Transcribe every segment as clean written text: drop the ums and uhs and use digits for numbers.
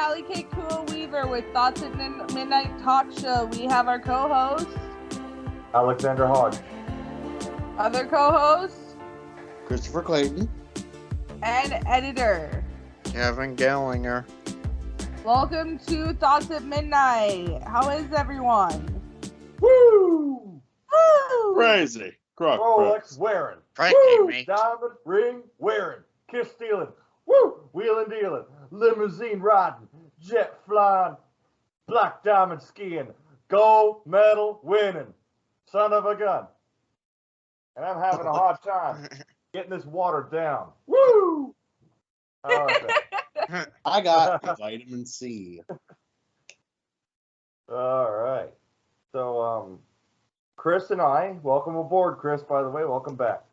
Callie K. Kua Weaver with Thoughts at Midnight Talk Show. We have our co-host, Alexander Hodge. Other co-hosts, Christopher Clayton, and editor, Kevin Gellinger. Welcome to Thoughts at Midnight. How is everyone? Woo! Woo! crazy, Rolex wearing. Frankie, Woo! mate. Diamond ring wearing. Kiss stealing. Woo! Wheeling dealing. Limousine riding. Jet flying. Black diamond skiing. Gold medal winning. Son of a gun. And I'm having a hard time getting this water down. Woo! How like that? I got vitamin C. All right. So, Chris and I, welcome aboard, Chris, by the way. Welcome back.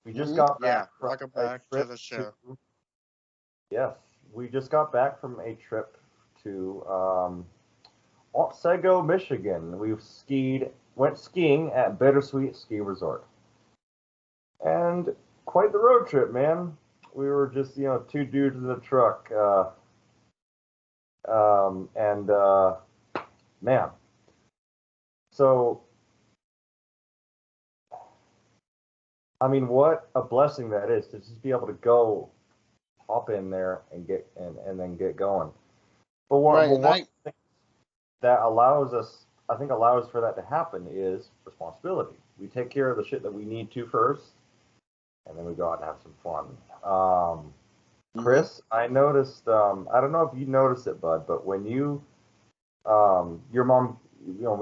We just got Yeah, back from welcome a back to trip the show. Yes, we just got back from a trip to Otsego, Michigan. We went skiing at Bittersweet Ski Resort. And quite the road trip, man. We were just, two dudes in the truck. Man. So, I mean, what a blessing that is to just be able to go hop in there and get and then get going. But one thing that allows for that to happen is responsibility. We take care of the shit that we need to first, and then we go out and have some fun. Chris, I noticed. I don't know if you noticed it, bud, but when you, your mom,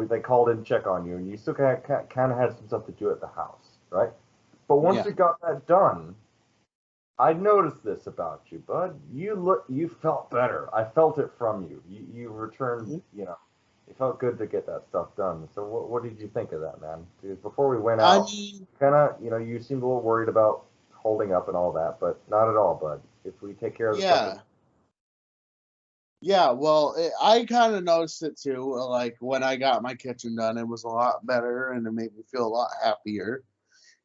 they called in to check on you, and you still kind of had some stuff to do at the house, right? But once you got that done, I noticed this about you, bud. You felt better. I felt it from you. You returned, it felt good to get that stuff done. So what did you think of that, man? Because before we went out, you seemed a little worried about holding up and all that, but not at all, bud. If we take care of the stuff. Yeah, well, I kind of noticed it too. Like when I got my kitchen done, it was a lot better and it made me feel a lot happier.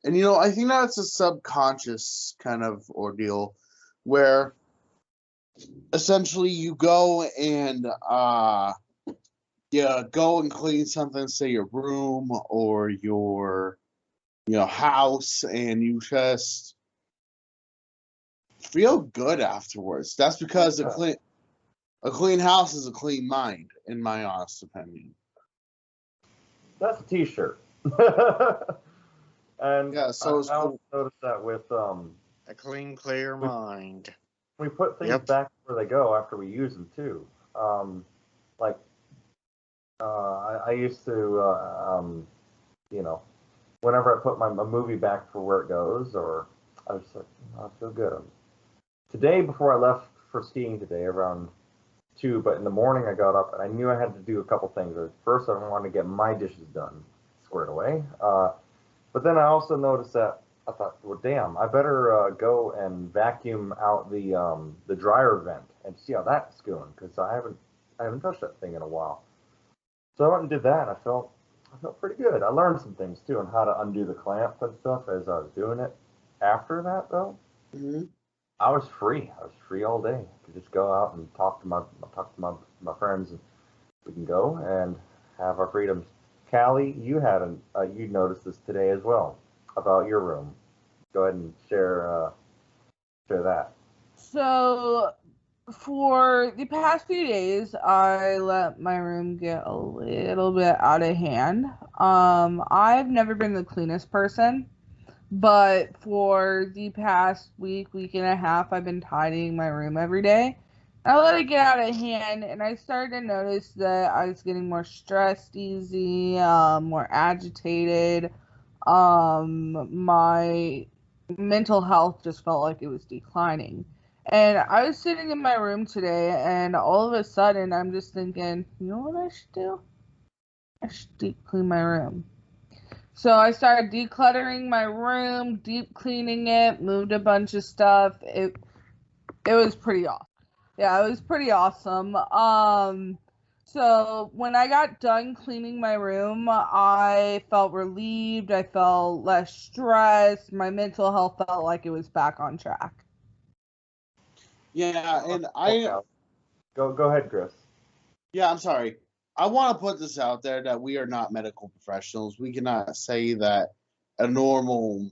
And, I think that's a subconscious kind of ordeal where essentially you go and go and clean something, say your room or your, house, and you just feel good afterwards. That's because a clean house is a clean mind, in my honest opinion. That's a t-shirt. And yeah, so I also noticed that with a clean, clear mind. We put things back where they go after we use them too. I used to, whenever I put my movie back for where it goes, or I was like, I feel good. Today, before I left for skiing today, around 2, but in the morning I got up and I knew I had to do a couple things. First, I wanted to get my dishes done, squared away. But then I also noticed that I thought, well, damn, I better go and vacuum out the dryer vent and see how that's going, because I haven't touched that thing in a while. So I went and did that, and I felt pretty good. I learned some things too on how to undo the clamp and stuff as I was doing it. After that, though, I was free. I was free all day. I could just go out and talk to my friends, and we can go and have our freedoms. Callie, you noticed this today as well about your room. Go ahead and share that. So, for the past few days, I let my room get a little bit out of hand. I've never been the cleanest person, but for the past week and a half, I've been tidying my room every day. I let it get out of hand, and I started to notice that I was getting more stressed easy, more agitated. My mental health just felt like it was declining. And I was sitting in my room today, and all of a sudden, I'm just thinking, you know what I should do? I should deep clean my room. So I started decluttering my room, deep cleaning it, moved a bunch of stuff. It was pretty awesome. Yeah, it was pretty awesome. So when I got done cleaning my room, I felt relieved. I felt less stressed. My mental health felt like it was back on track. Yeah, and Go Go ahead, Chris. Yeah, I'm sorry. I want to put this out there that we are not medical professionals. We cannot say that a normal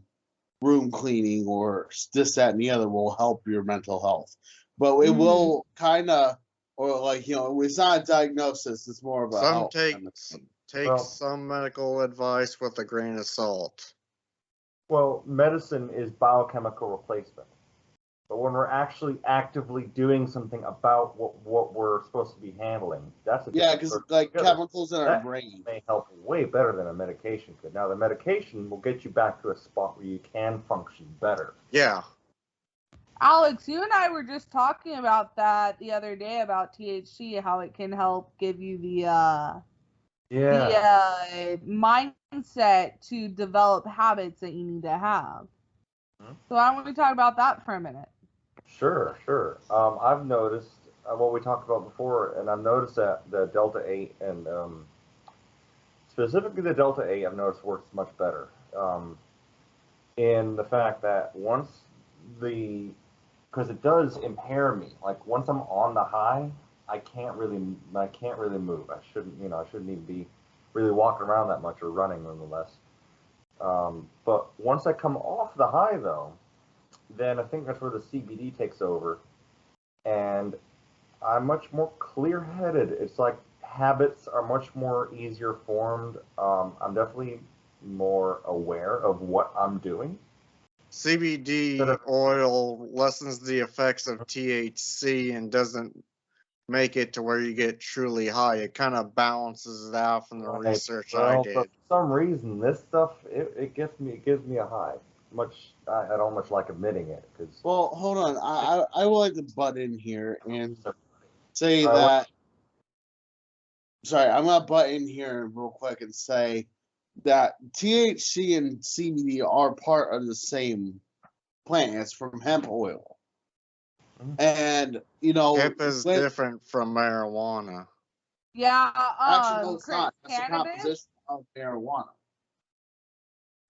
room cleaning or this, that, and the other will help your mental health. But it will kind of, or like, it's not a diagnosis. It's more of a Some help. take Well- some medical advice with a grain of salt. Well, medicine is biochemical replacement. But when we're actually actively doing something about what we're supposed to be handling, that's a Yeah, different because sort of like together. chemicals in our That brain. may help way better than a medication could. Now, the medication will get you back to a spot where you can function better. Yeah. Alex, you and I were just talking about that the other day about THC, how it can help give you the mindset to develop habits that you need to have. Mhm. So why don't we talk about that for a minute? Sure. I've noticed what we talked about before, and I've noticed that the Delta 8 and specifically the Delta 8, I've noticed works much better in the fact that because it does impair me. Like once I'm on the high, I can't really move. I shouldn't even be really walking around that much or running nonetheless. But once I come off the high though, then I think that's where the CBD takes over, and I'm much more clear-headed. It's like habits are much more easier formed. I'm definitely more aware of what I'm doing. CBD oil lessens the effects of THC and doesn't make it to where you get truly high. It kind of balances it out from the Right. research I Well, did. but for some reason, this stuff it gives me a high. I don't much like admitting it because. Well, hold on. I would like to butt in here and say All right, that. Sorry, I'm gonna butt in here real quick and say that THC and CBD are part of the same plant. It's from hemp oil, and Hemp is when- different from marijuana. Yeah, Actually, no, it's Chris, not. That's a cannabis. composition of marijuana.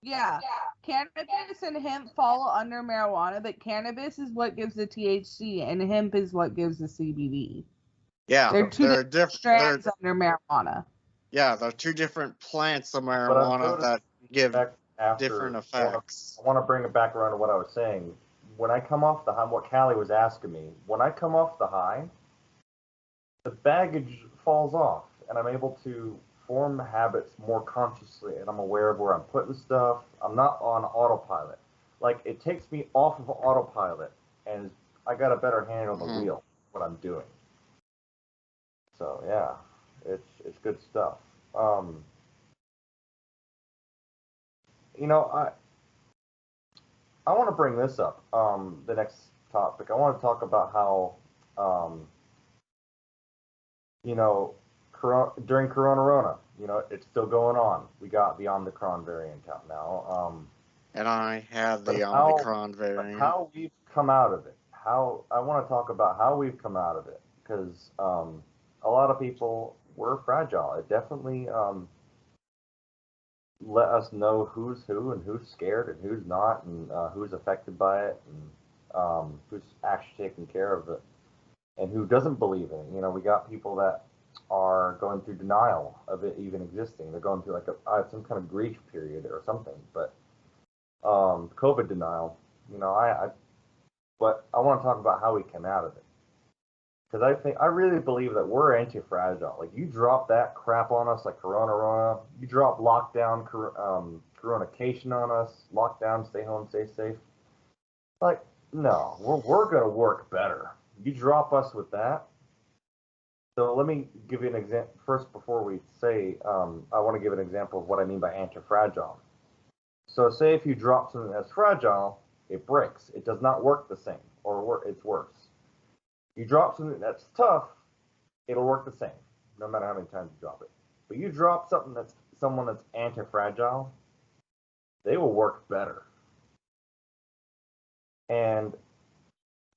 Yeah, cannabis and hemp fall under marijuana, but cannabis is what gives the THC, and hemp is what gives the CBD. Yeah, They're two they're different different. strands under marijuana. Yeah, they're two different plants of But I've marijuana noticed that give back after, different effects. I want to bring it back around to what I was saying. When I come off the high, what Callie was asking me, when I come off the high, the baggage falls off, and I'm able to form habits more consciously, and I'm aware of where I'm putting stuff. I'm not on autopilot. Like it takes me off of autopilot, and I got a better handle on the wheel, what I'm doing. So yeah, it's good stuff. I want to bring this up. The next topic. I want to talk about how, during Corona, it's still going on. We got the Omicron variant out now. And I had the But how- Omicron variant. How we've come out of it. I want to talk about how we've come out of it because a lot of people were fragile. It definitely let us know who's who and who's scared and who's not and who's affected by it and who's actually taking care of it and who doesn't believe in it. We got people that are going through denial of it even existing. They're going through like some kind of grief period or something. But COVID denial, but I want to talk about how we came out of it. Because I really believe that we're anti-fragile. Like you drop that crap on us, like Corona, you drop lockdown, Coronication on us, lockdown, stay home, stay safe. Like no, we're gonna work better. You drop us with that. So let me give you an example first before we say. I want to give an example of what I mean by anti-fragile. So say if you drop something that's fragile, it breaks. It does not work the same, or it's worse. You drop something that's tough, it'll work the same, no matter how many times you drop it. But you drop someone that's anti-fragile, they will work better. And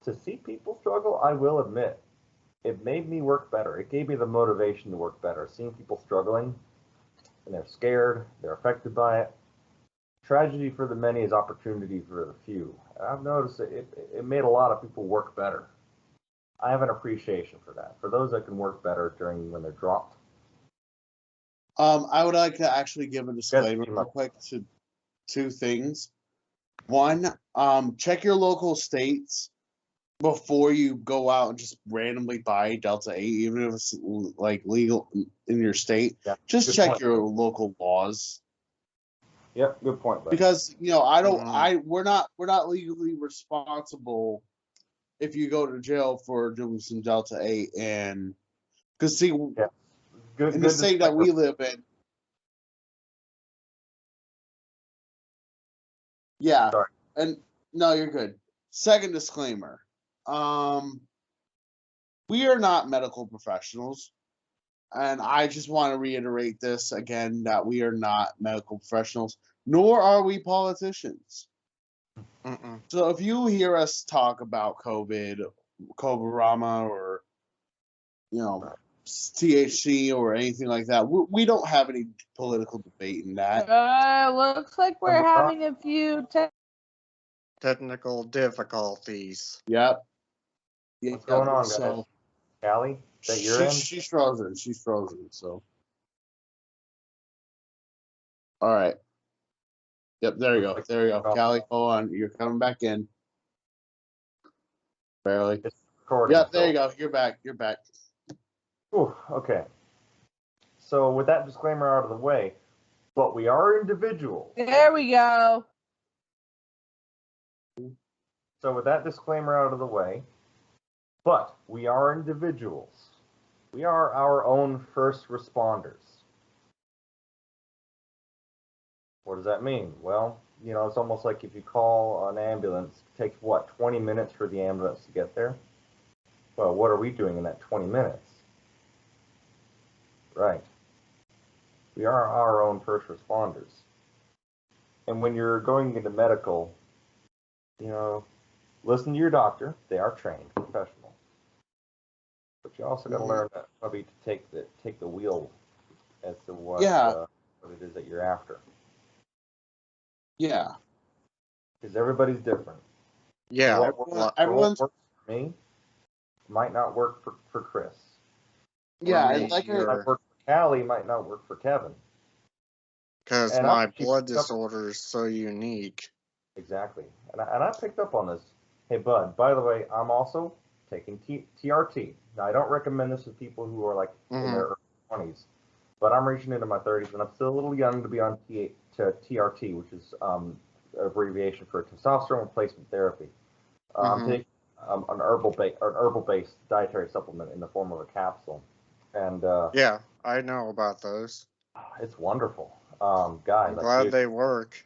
to see people struggle, I will admit, it made me work better. It gave me the motivation to work better. Seeing people struggling, and they're scared, they're affected by it. Tragedy for the many is opportunity for the few. And I've noticed it made a lot of people work better. I have an appreciation for that. For those that can work better during when they're dropped. I would like to actually give a disclaimer Yes, real quick to two things. One, check your local states before you go out and just randomly buy Delta 8, even if it's like legal in your state. Yeah, Just good check point. your local laws. Yep, good point. Bud. Because I don't Mhm. we're not legally responsible if you go to jail for doing some Delta 8, and because see Yeah. Good. in the Good state that disclaimer. we live in. Yeah. Sorry. And no, you're good. Second disclaimer. We are not medical professionals. And I just want to reiterate this again that we are not medical professionals, nor are we politicians. Mm-mm. So if you hear us talk about COVID, Rama, or THC or anything like that, we don't have any political debate in that. Looks like we're having a few Technical difficulties. Yep. What's going on, guys? So Callie, is that your end? she's frozen. She's frozen. So all right. Yep. There you go. There you go. Callie, hold on. You're coming back in. Barely. It's recording. Yep. There you go. You're back. You're back. Ooh, okay. So with that disclaimer out of the way, but we are individuals. There we go. So with that disclaimer out of the way, but we are individuals. We are our own first responders. What does that mean? Well, it's almost like if you call an ambulance, it takes 20 minutes for the ambulance to get there? Well, what are we doing in that 20 minutes? Right. We are our own first responders. And when you're going into medical, listen to your doctor. They are trained professionals. But you also got to learn probably to take the wheel as to what it is that you're after. Yeah. Because everybody's different. Yeah. Everyone's what works for me might not work for Chris. yeah. me, And like Might work for Callie, might not work for Kevin. because And my I blood picked up- disorder is so unique. Exactly. And I picked up on this. Hey, Bud, by the way, I'm also taking TRT. Now, I don't recommend this to people who are like in their early 20s, but I'm reaching into my 30s, and I'm still a little young to be on TRT, which is abbreviation for testosterone replacement therapy. I'm taking an herbal-based dietary supplement in the form of a capsule, and Yeah, I know about those. it's wonderful, guys. I'm glad they work.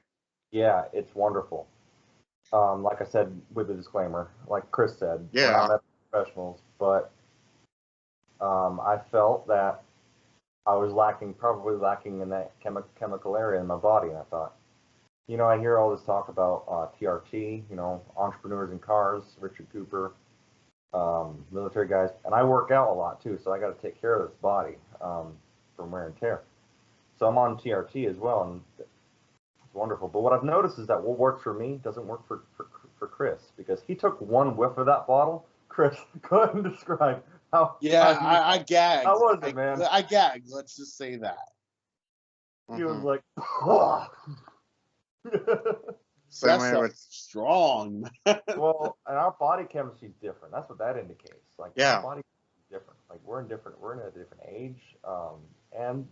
Yeah, it's wonderful. Like I said with the disclaimer, like Chris said, we're Yeah. not medical professionals, but I felt that I was probably lacking in that chemical area in my body, and I thought, I hear all this talk about TRT, entrepreneurs in cars, Richard Cooper, military guys, and I work out a lot too, so I got to take care of this body from wear and tear. So I'm on TRT as well, and it's wonderful. But what I've noticed is that what works for me doesn't work for Chris, because he took one whiff of that bottle. Chris, go ahead and describe how. yeah, I gagged. How was it, man? I gagged. Let's just say that. He was like, Same That's way with strong. well, and our body chemistry is different. That's what that indicates. Like, Yeah. our body is different. Like, we're in a different age. And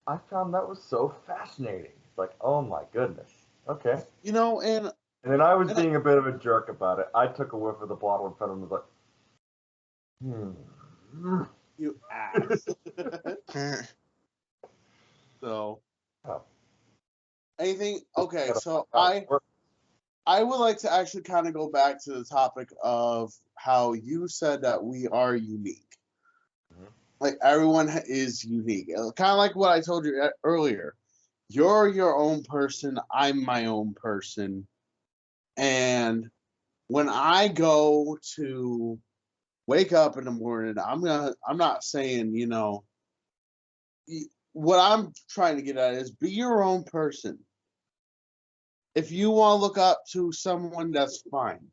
I found that was so fascinating. It's like, oh my goodness. Okay. And And then I was being a bit of a jerk about it. I took a whiff of the bottle in front of him and was like, you ass. So Oh. anything okay, so I would like to actually kind of go back to the topic of how you said that we are unique. Like, everyone is unique. Kind of like what I told you earlier. You're your own person. I'm my own person. And when I go to wake up in the morning, I'm not saying, what I'm trying to get at is be your own person. If you want to look up to someone, that's fine.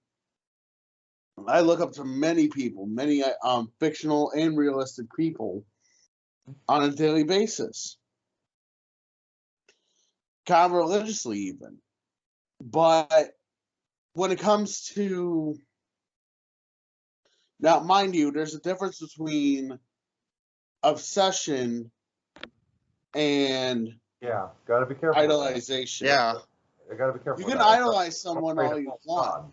I look up to many people, many fictional and realistic people on a daily basis, kind of religiously even. But when it comes to now, mind you, there's a difference between obsession and Yeah, gotta be careful. with that. idolization. Yeah. You gotta be careful. You with can that. Like, idolize don't someone pray to all you false want.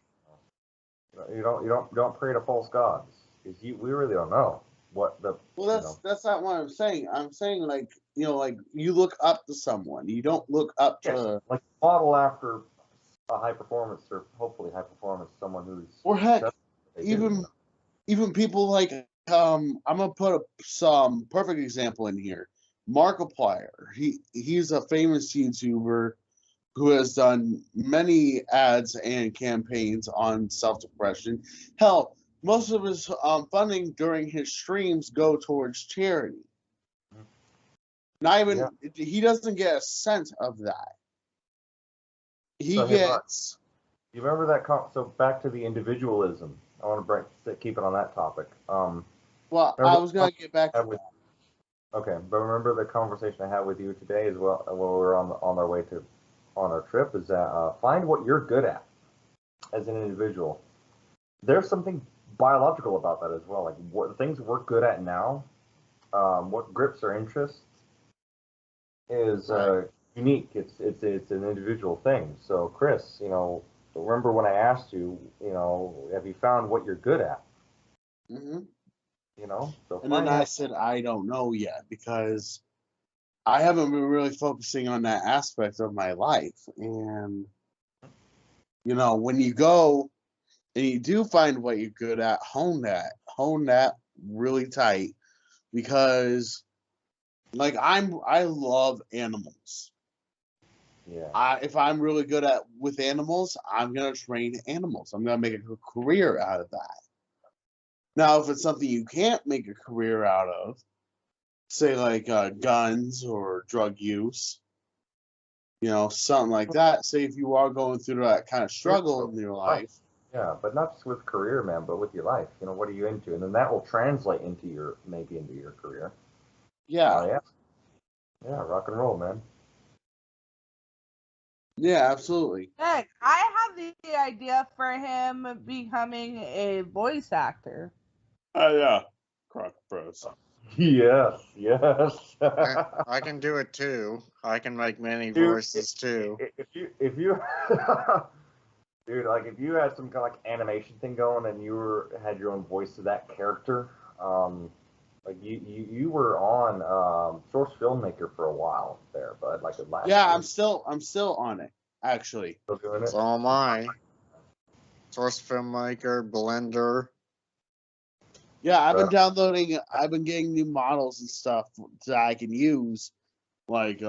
gods. You don't pray to false gods because we really don't know what the. Well, that's not what I'm saying. I'm saying like you look up to someone. You don't look up to Like model after a high performance or hopefully high performance someone who's. or heck, that's what they do, even even people like I'm gonna put some perfect example in here. Markiplier. He's a famous YouTuber who has done many ads and campaigns on self-depression. Hell, most of his funding during his streams go towards charity. Not even he doesn't get a cent of that. He So, hey, Mark, gets. you remember that? So back to the individualism. I want to keep it on that topic. Well, I was gonna get back to with, that. Okay, but remember the conversation I had with you today as well when we were on our way to on our trip is that find what you're good at as an individual. There's something biological about that as well. Like what things we're good at now, what grips our interests is unique. It's an individual thing. So Chris, remember when I asked you, have you found what you're good at? Mm-hmm. So and then I said I don't know yet because I haven't been really focusing on that aspect of my life. And when you go and you do find what you're good at, hone that really tight because like I love animals. Yeah. If I'm really good with animals, I'm gonna train animals. I'm gonna make a career out of that. Now, if it's something you can't make a career out of, say like guns or drug use, something like that. Say if you are going through that kind of struggle in your life. Yeah, but not just with career, man, but with your life. What are you into? And then that will translate into your career. Yeah. Yeah, rock and roll, man. Yeah, absolutely. Heck, I have the idea for him becoming a voice actor. Oh, yeah. Croc Bros. Yes. I can do it too. I can make many Dude, voices too. If you dude, like if you had some kind of like animation thing going and you had your own voice to that character, like you were on Source Filmmaker for a while there, but like last Yeah, year. I'm still on it, actually. Still doing it? So am I. Source Filmmaker, Blender. Yeah, I've been getting new models and stuff that I can use, like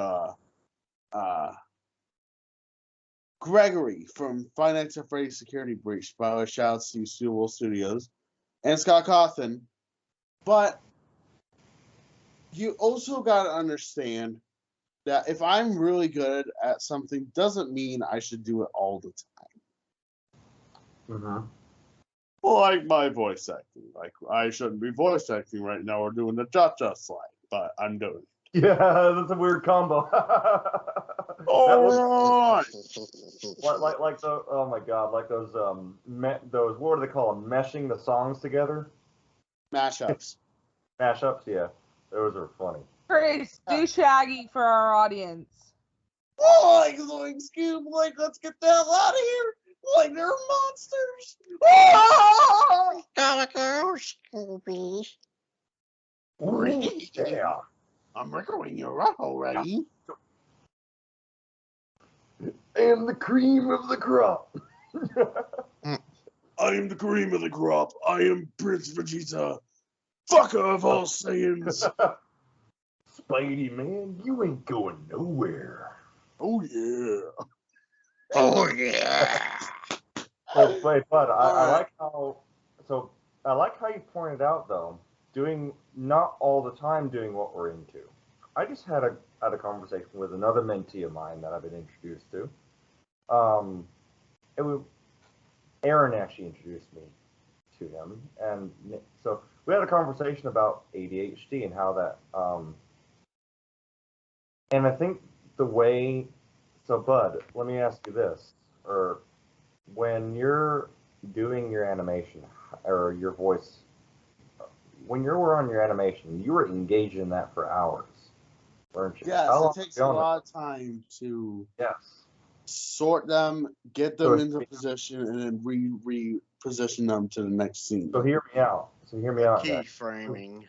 Gregory from Five Nights at Freddy's Security Breach. By the way, shouts to Steel Studios and Scott Cawthon. But you also got to understand that if I'm really good at something, doesn't mean I should do it all the time. Mm-hmm. Like my voice acting. Like, I shouldn't be voice acting right now or doing the cha-cha slide, but I'm doing it. Yeah, that's a weird combo. All right. Like the oh my god, like those those what do they call them? Meshing the songs together. Mashups. Mashups, yeah, those are funny. Chris, do Shaggy for our audience. Oh, like Zoink Scoob, like let's get the hell out of here. Like they're monsters. Oh! Gotta go, Scooby. Yeah. I'm recording you up already. And the cream of the crop. I am the cream of the crop. I am Prince Vegeta. Fucker of all Saiyans. Spidey, man, you ain't going nowhere. Oh yeah. Oh yeah. Oh, but I like how you pointed out though, not all the time doing what we're into. I just had a conversation with another mentee of mine that I've been introduced to. Aaron actually introduced me to him, and so we had a conversation about ADHD and how that. And I think the way, so Bud, let me ask you this, or when you're doing your animation or your voice, when you were on your animation, you were engaged in that for hours, weren't you? Yes, How long it takes were you a on lot of time to that? Yes. sort them, get So them it's- into position, and then reposition them to the next scene. So hear me out. So hear me The out, guys. keyframing.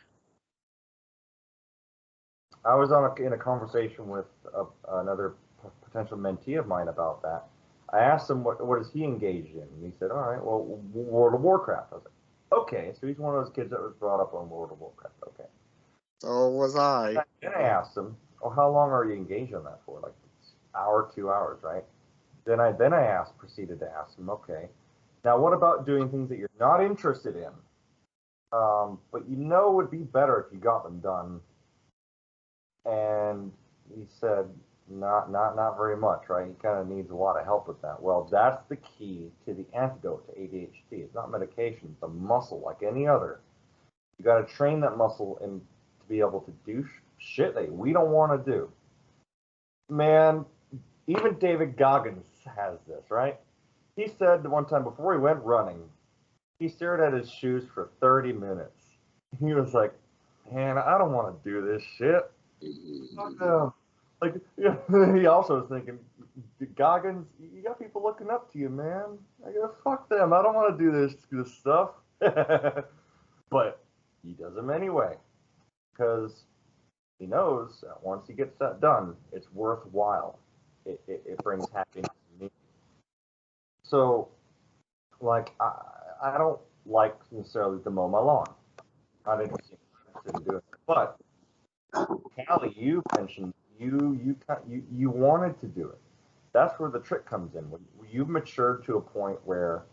I was in a conversation with another potential mentee of mine about that. I asked him what is he engaged in, and he said, "All right, well, World of Warcraft." I was like, "Okay, so he's one of those kids that was brought up on World of Warcraft." Okay. So was I. Then I asked him, "Oh, how long are you engaged on that for? Like hour, 2 hours, right?" Then I proceeded to ask him, "Okay, now what about doing things that you're not interested in, but you know would be better if you got them done?" And he said, not very much, right? He kind of needs a lot of help with that. Well, that's the key to the antidote to ADHD. It's not medication, it's a muscle like any other. You got to train that muscle and to be able to do shit that we don't want to do. Man, even David Goggins has this, right? He said one time before he went running, he stared at his shoes for 30 minutes. He was like, "Man, I don't want to do this shit." Fuck them. Like, yeah, he also was thinking, Goggins, you got people looking up to you, man. I gotta fuck them. I don't want to do this stuff. But he does them anyway because he knows that once he gets that done, it's worthwhile. It brings happiness to me. So, like, I don't like necessarily to mow my lawn. Not interested in doing it. But Callie, you mentioned you wanted to do it. That's where the trick comes in. When you've matured to a point where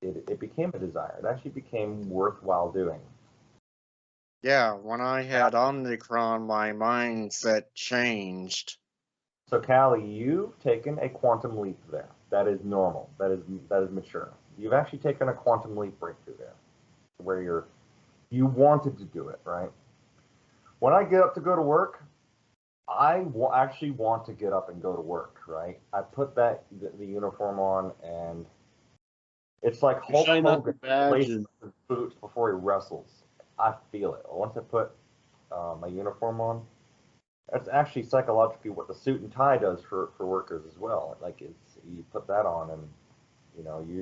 it became a desire. It actually became worthwhile doing. Yeah, when I had Omnicron, my mindset changed. So Callie, you've taken a quantum leap there. That is normal. That is mature. You've actually taken a quantum leap breakthrough there, where you wanted to do it, right? When I get up to go to work, I actually want to get up and go to work, right? I put the uniform on, and it's like Hulk Shine up Hogan the badge laces his boots before he wrestles. I feel it. Once I put my uniform on, that's actually psychologically what the suit and tie does for workers as well. Like you put that on, and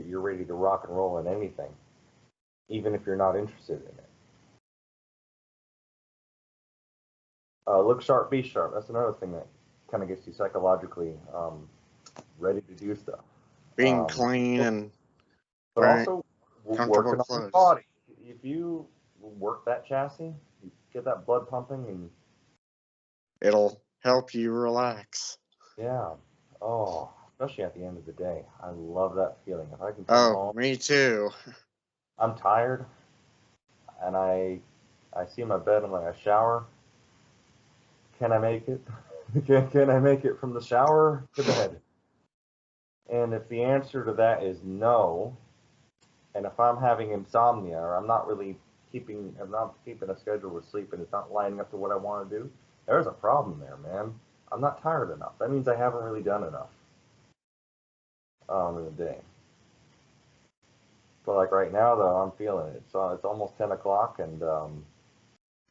you're ready to rock and roll in anything, even if you're not interested in it. Look sharp, be sharp. That's another thing that kind of gets you psychologically ready to do stuff. Being clean and but wearing also comfortable working on your clothes. body. If you work that chassis, you get that blood pumping, and it'll help you relax. yeah, oh, especially at the end of the day, I love that feeling. If I can come home, Me too. I'm tired, and I see my bed. I'm like, I shower. Can I make it? Can I make it from the shower to bed? And if the answer to that is no, and if I'm having insomnia or I'm not keeping a schedule with sleep and it's not lining up to what I want to do, there's a problem there, man. I'm not tired enough. That means I haven't really done enough in the day. But like right now, though, I'm feeling it. So it's almost 10 o'clock, and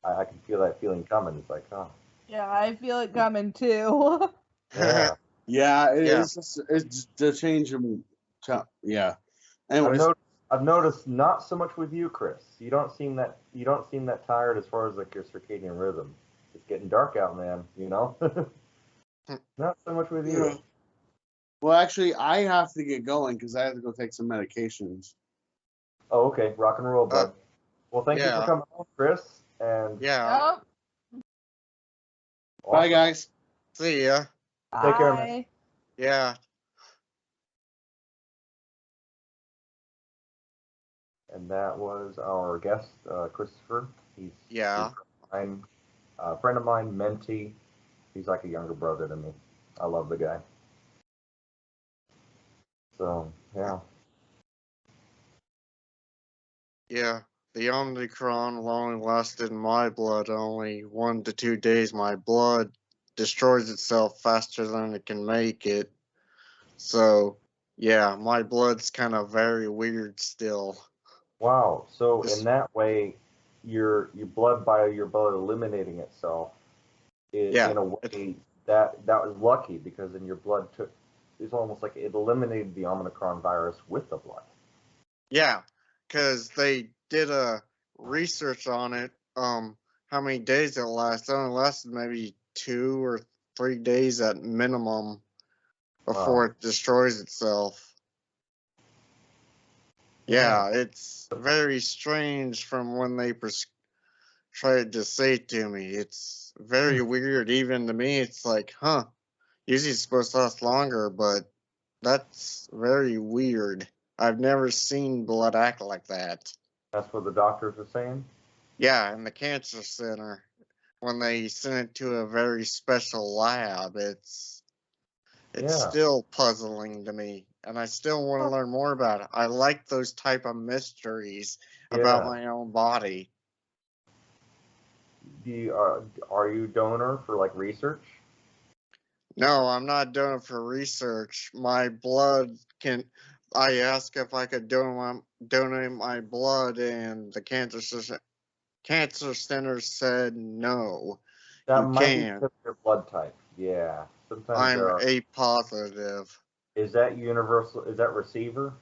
I can feel that feeling coming. It's like, oh. Yeah, I feel it coming too. Yeah. Yeah, Yeah. It's the change of yeah. Anyways, I've noticed not so much with you, Chris. You don't seem that tired as far as like your circadian rhythm. It's getting dark out, man. Not so much with you. well, actually, I have to get going because I have to go take some medications. Oh, okay. Rock and roll, bud. Well, thank you for yeah. coming on, Chris. And Yeah. Yep. Bye, guys. See ya. Take care, man. Bye. Yeah. And that was our guest, Christopher. He's Yeah. a friend of mine, mentee. He's like a younger brother to me. I love the guy. So, yeah. Yeah, the Omicron long lasted in my blood only 1 to 2 days. My blood destroys itself faster than it can make it. So, yeah, my blood's kind of very weird still. Wow. So in Just, that way, your blood by your blood eliminating itself, yeah, in a it, way that was lucky because then your blood took. It's almost like it eliminated the Omicron virus with the blood. yeah, because they did a research on it. How many days it lasts? It only lasted maybe 2 or 3 days at minimum before Wow. it destroys itself. Yeah. Yeah, it's very strange from when they tried to say it to me. It's very weird. Even to me, it's like, huh, usually it's supposed to last longer, but that's very weird. I've never seen blood act like that. That's what the doctors are saying. Yeah, in the cancer center, when they send it to a very special lab, it's Yeah. still puzzling to me, and I still want to learn more about it. I like those type of mysteries about Yeah. my own body. Are you donor for like research? No, I'm not doing it for research. My blood can. I asked if I could donate my blood, and the cancer center said no. That You might be can't. because of your blood type. Yeah. Sometimes there I'm are. A positive. Is that universal? Is that receiver?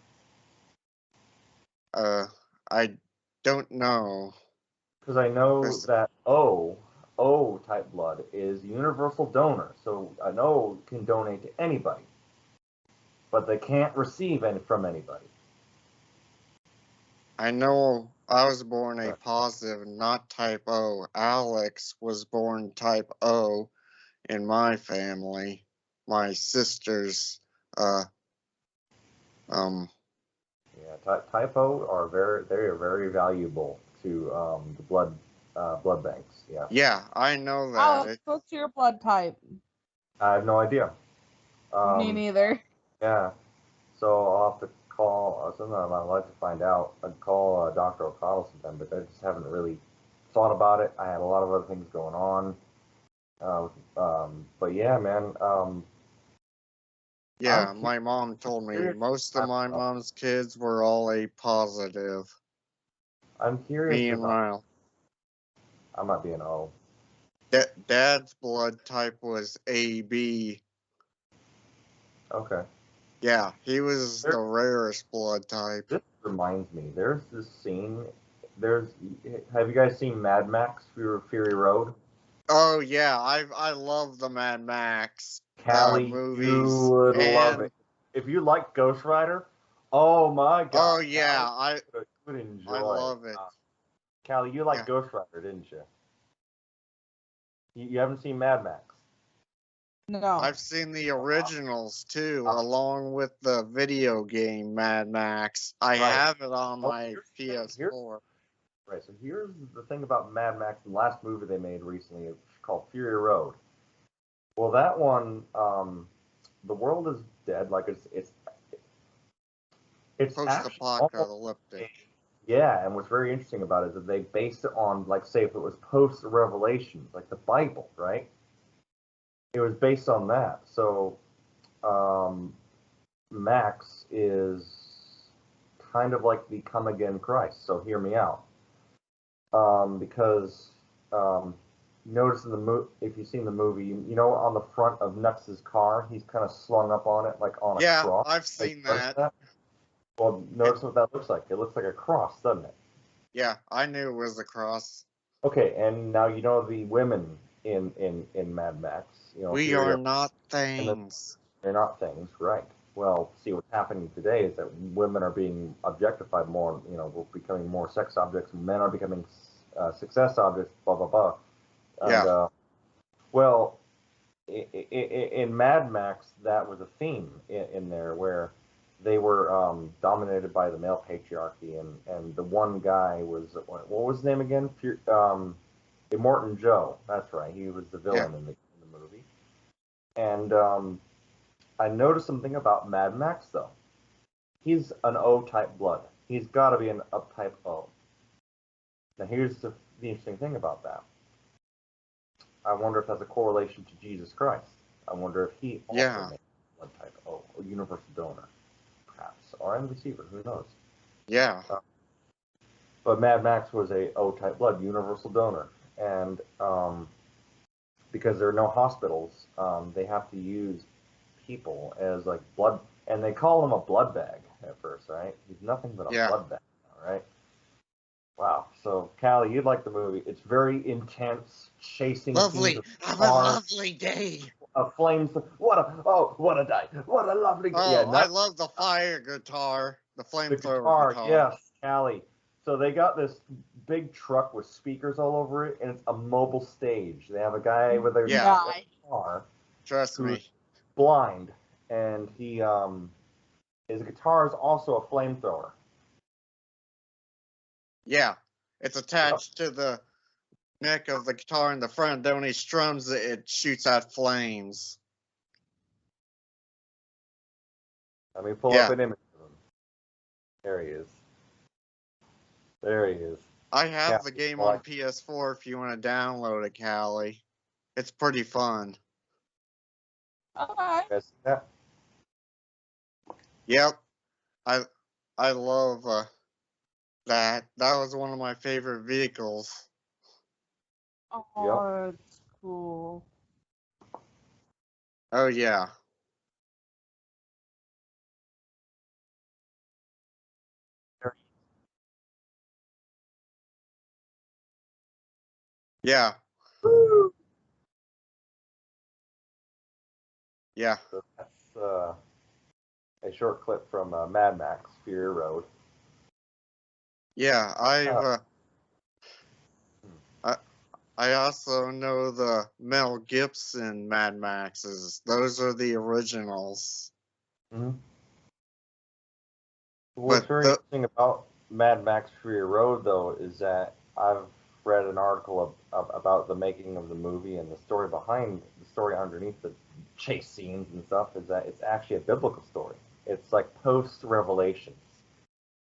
Uh, I don't know. Because I know 'Cause- that O type blood is universal donor. So an O can donate to anybody, but they can't receive any from anybody. I know I was born A Right. positive, not type O. Alex was born type O in my family. My sister's, uh, um, Yeah, type O are very valuable to the blood banks. Yeah, yeah, I know that. Alex, what's your blood type? I have no idea. Me Um, neither. yeah, so I'll have to call. Sometime I'd like to find out. I'd call Dr. O'Connell sometime, but I just haven't really thought about it. I had a lot of other things going on. But yeah, man. I'm Yeah, my mom told me curious. most of I'm, my mom's kids were all A positive. I'm curious Me and about. Ryle. I might be an O. Dad's blood type was AB. Okay. Yeah, he was There, the rarest blood type. this reminds me. There's this scene. There's. Have you guys seen Mad Max Fury Road? Oh yeah, I love the Mad Max Callie, you movies, would love and it. If you like Ghost Rider, oh my oh God, yeah, Callie would I enjoy. love it. Callie, you like Yeah, Ghost Rider, didn't you? You haven't seen Mad Max. No. I've seen the originals too, Uh, along with the video game Mad Max. I right. have it on Oh, my PS4. right. So here's the thing about Mad Max, the last movie they made recently, it's called Fury Road. Well, that one, the world is dead. Like it's actually almost Post-apocalyptic. yeah. And what's very interesting about it is that they based it on like say if it was post Revelation, like the Bible, right? It was based on that. So um, Max is kind of like the come again Christ. So hear me out, because notice in the if you've seen the movie, you know on the front of Nux's car, he's kind of slung up on it like on a Yeah, cross. I've Like, seen notice that. that? Well, It, notice what that looks like. It looks like a cross, doesn't it? yeah, I knew it was the cross. Okay, and now you know the women in Mad Max. You know, We Fury are not and the, things. they're not things, right? Well, see what's happening today is that women are being objectified more. You know, we're becoming more sex objects. Men are becoming success objects. Blah blah blah. And Yeah, well, in Mad Max, that was a theme in there where they were dominated by the male patriarchy, and the one guy was what was his name again? Immortan Joe. That's right. He was the yeah. villain in the movie. And I noticed something about Mad Max though. He's an O type blood. He's got to be an up type O. Now, here's the interesting thing about that. I wonder if that's a correlation to Jesus Christ. I wonder if he also Yeah. made blood type O, a universal donor, perhaps, or M receiver. Who knows? Yeah. But Mad Max was a O type blood, universal donor, and because there are no hospitals, they have to use people as like blood, and they call him a blood bag at first, right? He's nothing but a Yeah. blood bag, all right? Wow. So, Callie, you'd like the movie. It's very intense, chasing Lovely. scenes of Have a cars, lovely day. flames. What a day. What a lovely day. Oh, Yeah, I love the fire guitar, the the flamethrower guitar. guitar. Yes, Callie. So they got this big truck with speakers all over it, and it's a mobile stage. They have a guy with a Yeah. guitar Trust who's me. blind, and he his guitar is also a flamethrower. Yeah. It's attached to the neck of the guitar in the front. Then when he strums it, it shoots out flames. Let me pull Yeah. up an image of him. There he is. There he is. I have Yeah, the game well, on PS4 if you want to download it, Callie. It's pretty fun. Okay. You guys see that? Yep. I love that. That was one of my favorite vehicles. Oh, that's cool. Oh yeah. Yeah. Yeah. So that's a short clip from Mad Max Fury Road. Yeah. I also know the Mel Gibson Mad Maxes. Those are the originals. Mm-hmm. What's But very the interesting about Mad Max Fury Road, though, is that I've read an article about the making of the movie, and the story behind the story underneath the chase scenes and stuff is that it's actually a biblical story. It's like post Revelations.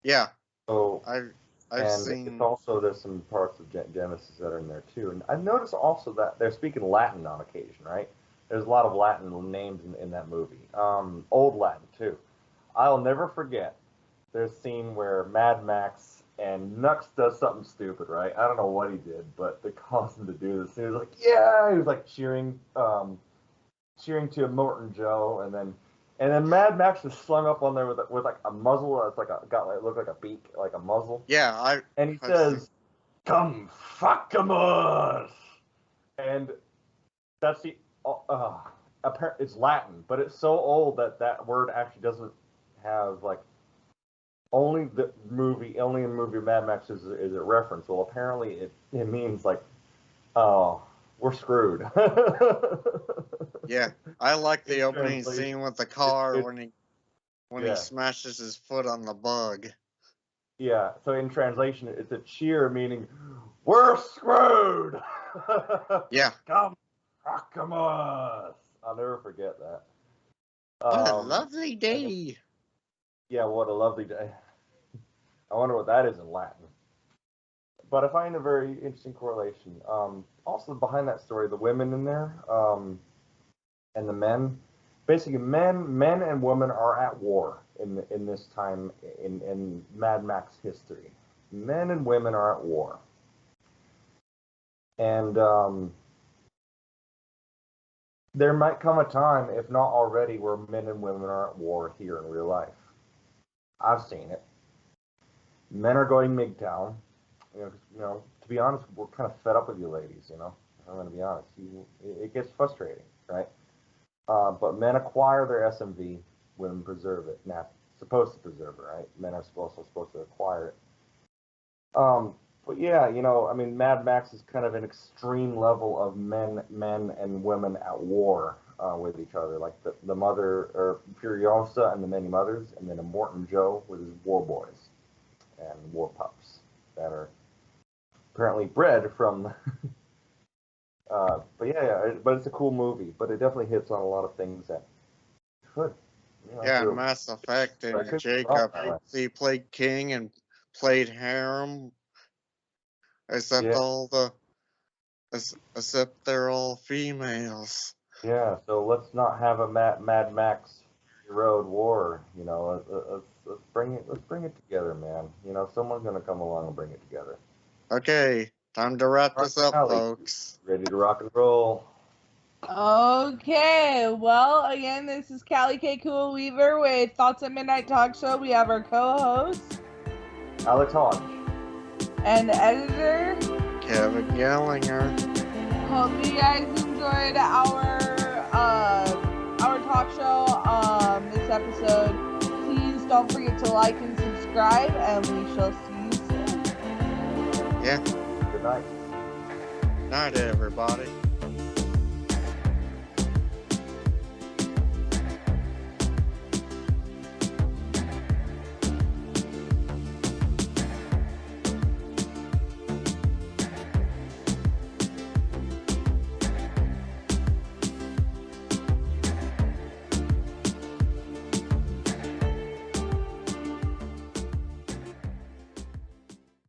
yeah, So, I've and seen. it's also there's some parts of Genesis that are in there too. And I've noticed also that they're speaking Latin on occasion, right? There's a lot of Latin names in that movie. Old Latin too. I'll never forget. There's a scene where Mad Max and Nux does something stupid, right? I don't know what he did, but they caused him to do this. He was like, "Yeah!" He was like cheering to Morton Joe, and then Mad Max is slung up on there with like a muzzle that's like looked like a beak, like a muzzle, Yeah, and he I've says, seen. "Come fuckamus," and that's the it's Latin, but it's so old that that word actually doesn't have like only in the movie Mad Max is it reference. Well, apparently it means like, oh, we're screwed. Yeah, I like the In opening translation, scene with the car it- when he yeah, smashes his foot on the bug. yeah. So in translation, it's a cheer meaning we're screwed. Yeah. Come, Rockamus. I'll never forget that. What a lovely and day. yeah, what a lovely day. I wonder what that is in Latin. But I find a very interesting correlation. Also, behind that story, the women in there and the men, basically, men and women are at war in this time in Mad Max history. Men and women are at war, and there might come a time, if not already, where men and women are at war here in real life. I've seen it. Men are going MGTOW. To be honest, we're kind of fed up with you ladies. I'm going to be honest. It gets frustrating, right? But men acquire their SMV, women preserve it. Now, supposed to preserve it, right? Men are also supposed to acquire it. But yeah, I mean, Mad Max is kind of an extreme level of men and women at war with each other, like the mother or Furiosa and the Many Mothers, and then Immortan Joe with his war boys and war pups that are apparently bred from. But but it's a cool movie. But it definitely hits on a lot of things that could. Yeah, in Mass Effect But it and could be Jacob. wrong. He played King and played Harem. except Yeah. except they're all females. Yeah, so let's not have a Mad Max Road War. Let's bring it together, man. Someone's gonna come along and bring it together. Okay, time to wrap this up, Allie, folks. ready to rock and roll. Okay, well, again, this is Callie K. Cool Weaver with Thoughts at Midnight Talk Show. We have our co-host Alex Hodge. and editor Kevin Gellinger. Hope you guys enjoyed our talk show this episode. Please don't forget to like and subscribe, and we shall see you soon. Yeah. Good night. Night, everybody.